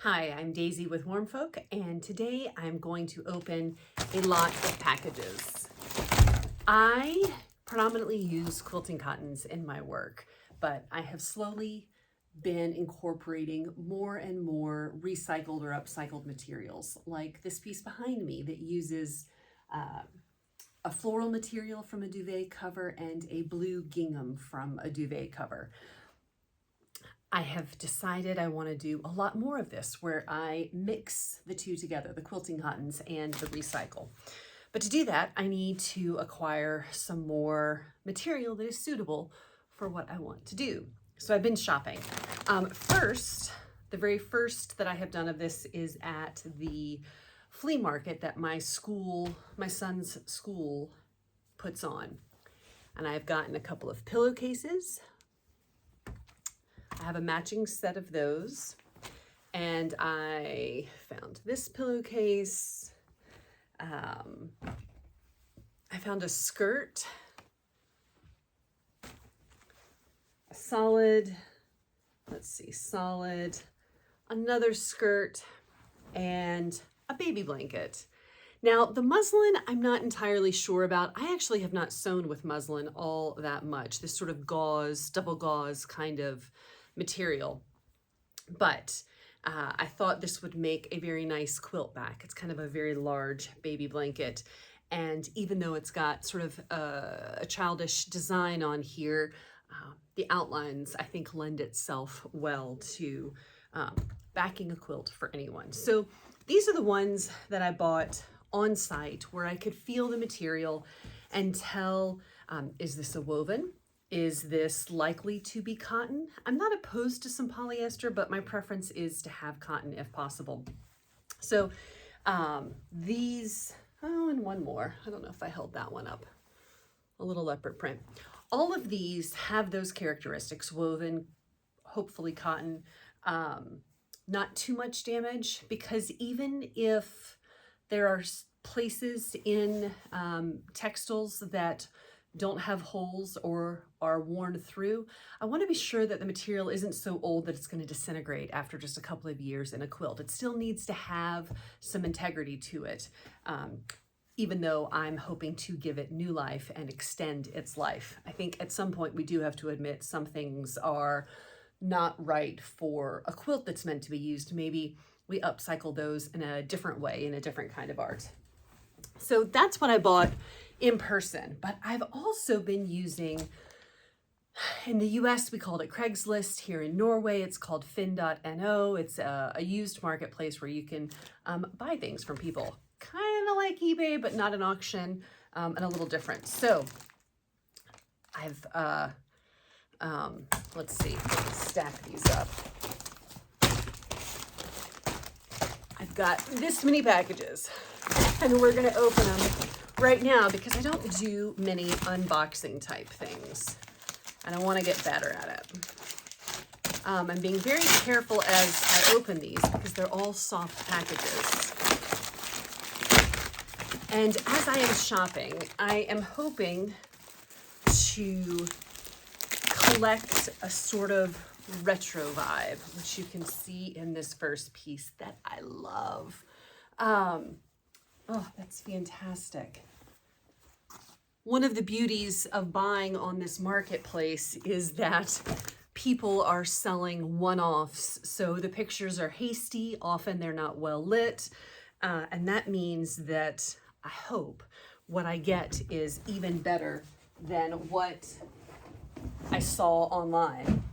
Hi, I'm Daisy with Warm Folk, and today I'm going to open a lot of packages. I predominantly use quilting cottons in my work, but I have slowly been incorporating more and more recycled or upcycled materials, like this piece behind me that uses a floral material from a duvet cover and a blue gingham from a duvet cover. I have decided I want to do a lot more of this where I mix the two together, the quilting cottons and the recycle. But to do that, I need to acquire some more material that is suitable for what I want to do. So I've been shopping. The very first that I have done of this is at the flea market that my son's school puts on. And I've gotten a couple of pillowcases. I have a matching set of those, and I found this pillowcase. I found a skirt, a solid, another skirt, and a baby blanket. Now, the muslin, I'm not entirely sure about. I actually have not sewn with muslin all that much, this sort of gauze, double gauze kind of material, but I thought this would make a very nice quilt back. It's kind of a very large baby blanket, and even though it's got sort of a childish design on here, the outlines I think lend itself well to backing a quilt for anyone. So these are the ones that I bought on site where I could feel the material and tell, is this a woven? Is this likely to be cotton? I'm not opposed to some polyester, but my preference is to have cotton if possible. So these, and one more. I don't know if I held that one up. A little leopard print. All of these have those characteristics: woven, hopefully cotton, not too much damage, because even if there are places in textiles that don't have holes or are worn through, I want to be sure that the material isn't so old that it's going to disintegrate after just a couple of years in a quilt. It still needs to have some integrity to it, even though I'm hoping to give it new life and extend its life. I think at some point we do have to admit some things are not right for a quilt that's meant to be used. Maybe we upcycle those in a different way, in a different kind of art. So that's what I bought in person, but I've also been using, in the US we called it Craigslist. Here in Norway it's called Finn.no. It's a used marketplace where you can buy things from people, kind of like eBay but not an auction, and a little different. So I've let's see, let's stack these up. I've got this many packages, and we're gonna open them right now because I don't do many unboxing type things, and I want to get better at it. I'm being very careful as I open these because they're all soft packages. And as I am shopping, I am hoping to collect a sort of retro vibe, which you can see in this first piece that I love. Oh, that's fantastic. One of the beauties of buying on this marketplace is that people are selling one-offs. So the pictures are hasty, often they're not well lit, and that means that I hope what I get is even better than what I saw online.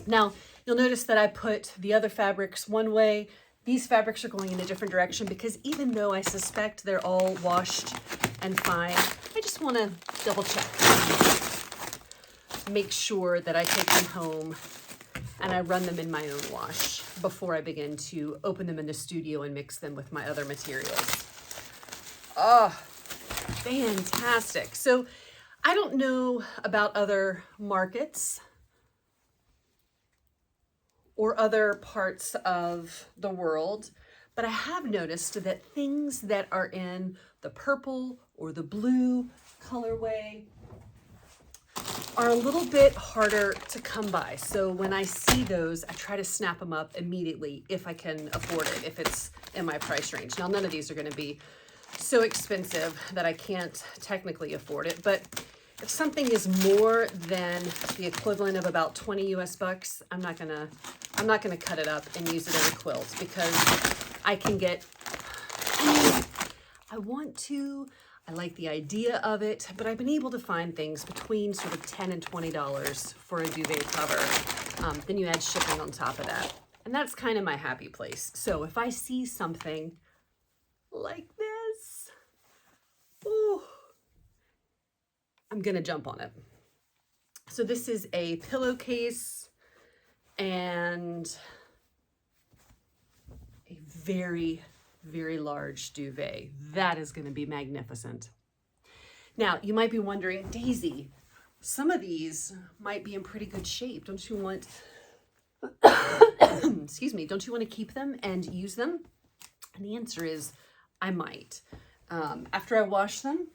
Now, you'll notice that I put the other fabrics one way. These fabrics are going in a different direction because even though I suspect they're all washed and fine, I just want to double check. Make sure that I take them home and I run them in my own wash before I begin to open them in the studio and mix them with my other materials. Oh, fantastic. So I don't know about other markets or other parts of the world, but I have noticed that things that are in the purple or the blue colorway are a little bit harder to come by. So when I see those, I try to snap them up immediately if I can afford it, if it's in my price range. Now, none of these are going to be so expensive that I can't technically afford it, but if something is more than the equivalent of about 20 US bucks, I'm not gonna cut it up and use it as a quilt, because I can get, I want to, I like the idea of it, but I've been able to find things between sort of $10 and $20 for a duvet cover. Then you add shipping on top of that. And that's kind of my happy place. So if I see something like this, ooh, I'm gonna jump on it. So this is a pillowcase and a very, very large duvet. That is gonna be magnificent. Now, you might be wondering, Daisy, some of these might be in pretty good shape. Don't you want, excuse me, don't you want to keep them and use them? And the answer is, I might. After I wash them,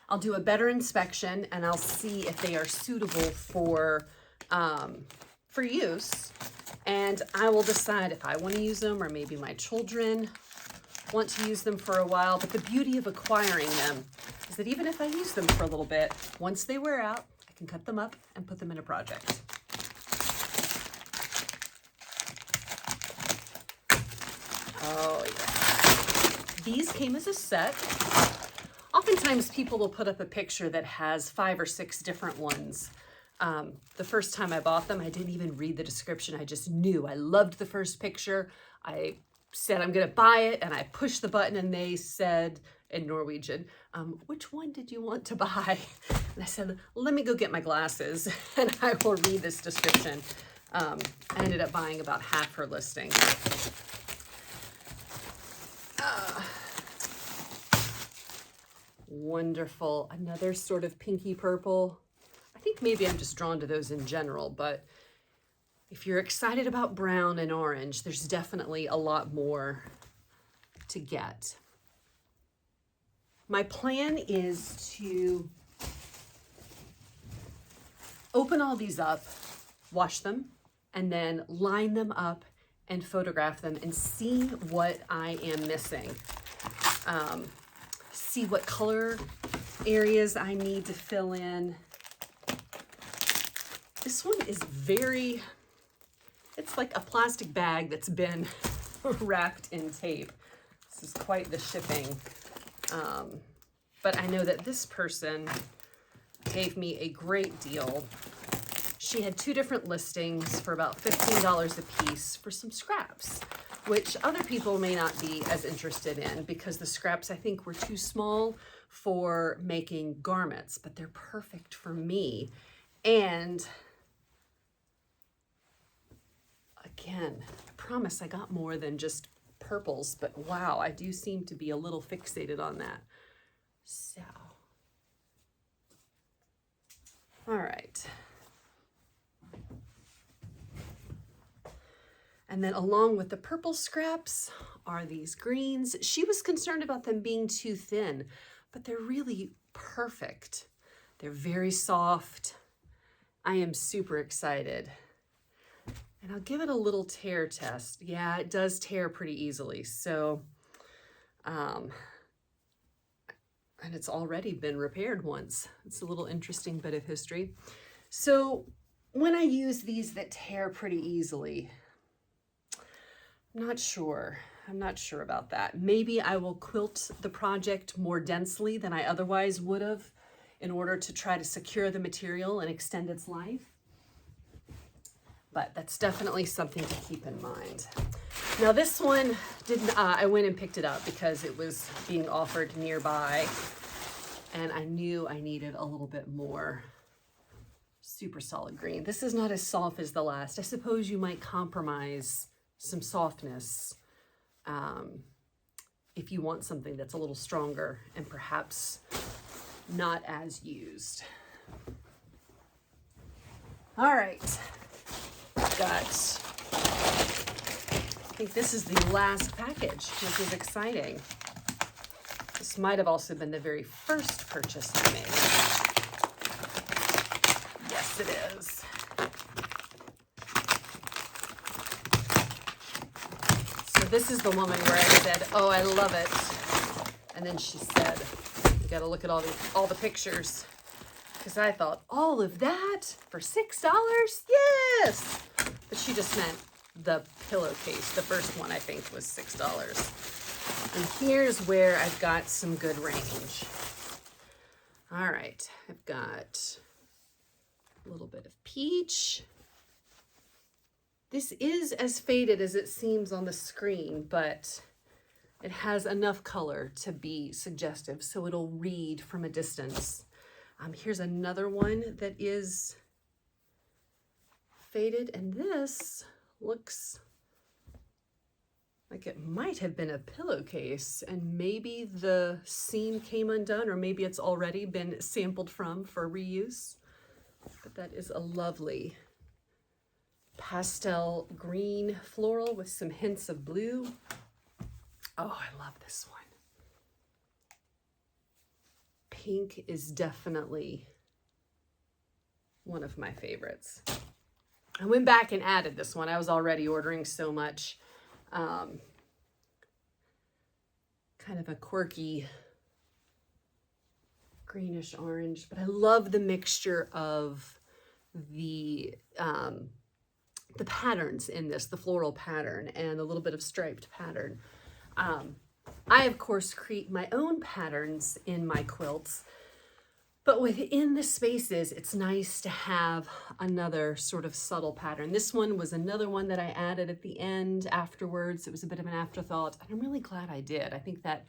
I'll do a better inspection and I'll see if they are suitable for use. And I will decide if I want to use them, or maybe my children want to use them for a while. But the beauty of acquiring them is that even if I use them for a little bit, once they wear out, I can cut them up and put them in a project. Oh yeah. These came as a set. Oftentimes people will put up a picture that has 5 or 6 different ones. The first time I bought them, I didn't even read the description. I just knew. I loved the first picture. I said, I'm going to buy it. And I pushed the button and they said in Norwegian, which one did you want to buy? And I said, let me go get my glasses and I will read this description. I ended up buying about half her listing. Wonderful. Another sort of pinky purple. I think maybe I'm just drawn to those in general, but if you're excited about brown and orange, there's definitely a lot more to get. My plan is to open all these up, wash them, and then line them up and photograph them and see what I am missing. See what color areas I need to fill in. This one is very, it's like a plastic bag that's been wrapped in tape. This is quite the shipping. But I know that this person gave me a great deal. She had 2 different listings for about $15 a piece for some scraps, which other people may not be as interested in because the scraps I think were too small for making garments, but they're perfect for me. And again, I promise I got more than just purples, but wow, I do seem to be a little fixated on that. So, all right. And then along with the purple scraps are these greens. She was concerned about them being too thin, but they're really perfect. They're very soft. I am super excited. And I'll give it a little tear test. Yeah, it does tear pretty easily. So, and it's already been repaired once. It's a little interesting bit of history. So when I use these that tear pretty easily, I'm not sure about that. Maybe I will quilt the project more densely than I otherwise would have in order to try to secure the material and extend its life. But that's definitely something to keep in mind. Now this one, I went and picked it up because it was being offered nearby and I knew I needed a little bit more super solid green. This is not as soft as the last. I suppose you might compromise some softness if you want something that's a little stronger and perhaps not as used. All right, got, I think this is the last package, which is exciting. This might have also been the very first purchase I made. it is. So this is the woman where I said, oh, I love it. And then she said, you got to look at all the pictures. Because I thought, all of that for $6? Yes! But she just meant the pillowcase. The first one, I think, was $6. And here's where I've got some good range. All right, I've got a little bit of peach. This is as faded as it seems on the screen, but it has enough color to be suggestive, so it'll read from a distance. Here's another one that is faded, and this looks like it might have been a pillowcase, and maybe the seam came undone, or maybe it's already been sampled from for reuse. But that is a lovely pastel green floral with some hints of blue. Oh, I love this one. Pink is definitely one of my favorites. I went back and added this one. I was already ordering so much. Kind of a quirky greenish orange, but I love the mixture of the patterns in this, the floral pattern and a little bit of striped pattern. I, of course, create my own patterns in my quilts, but within the spaces, it's nice to have another sort of subtle pattern. This one was another one that I added at the end afterwards. It was a bit of an afterthought, and I'm really glad I did. I think that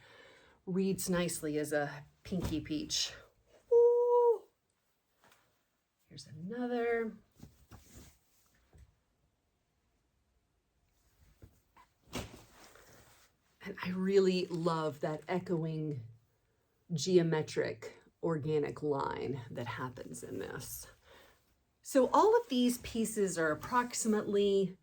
reads nicely as a pinky peach. Ooh. Here's another. And I really love that echoing geometric organic line that happens in this. So all of these pieces are approximately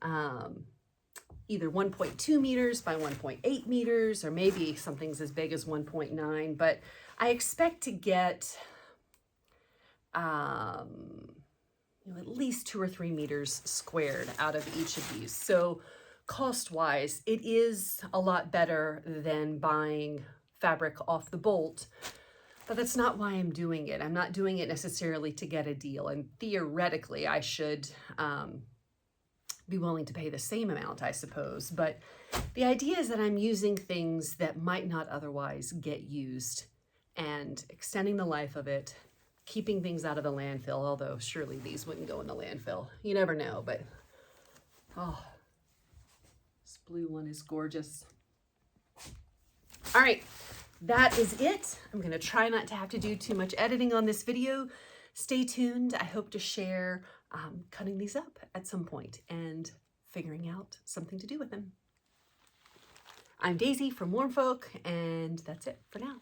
either 1.2 meters by 1.8 meters, or maybe something's as big as 1.9, but I expect to get at least 2 or 3 meters squared out of each of these. So cost-wise, it is a lot better than buying fabric off the bolt, but that's not why I'm doing it. I'm not doing it necessarily to get a deal, and theoretically I should be willing to pay the same amount, I suppose, but the idea is that I'm using things that might not otherwise get used and extending the life of it, keeping things out of the landfill, although surely these wouldn't go in the landfill. You never know, but oh, this blue one is gorgeous. All right, that is it. I'm going to try not to have to do too much editing on this video. Stay tuned. I hope to share cutting these up at some point and figuring out something to do with them. I'm Daisy from Warm Folk, and that's it for now.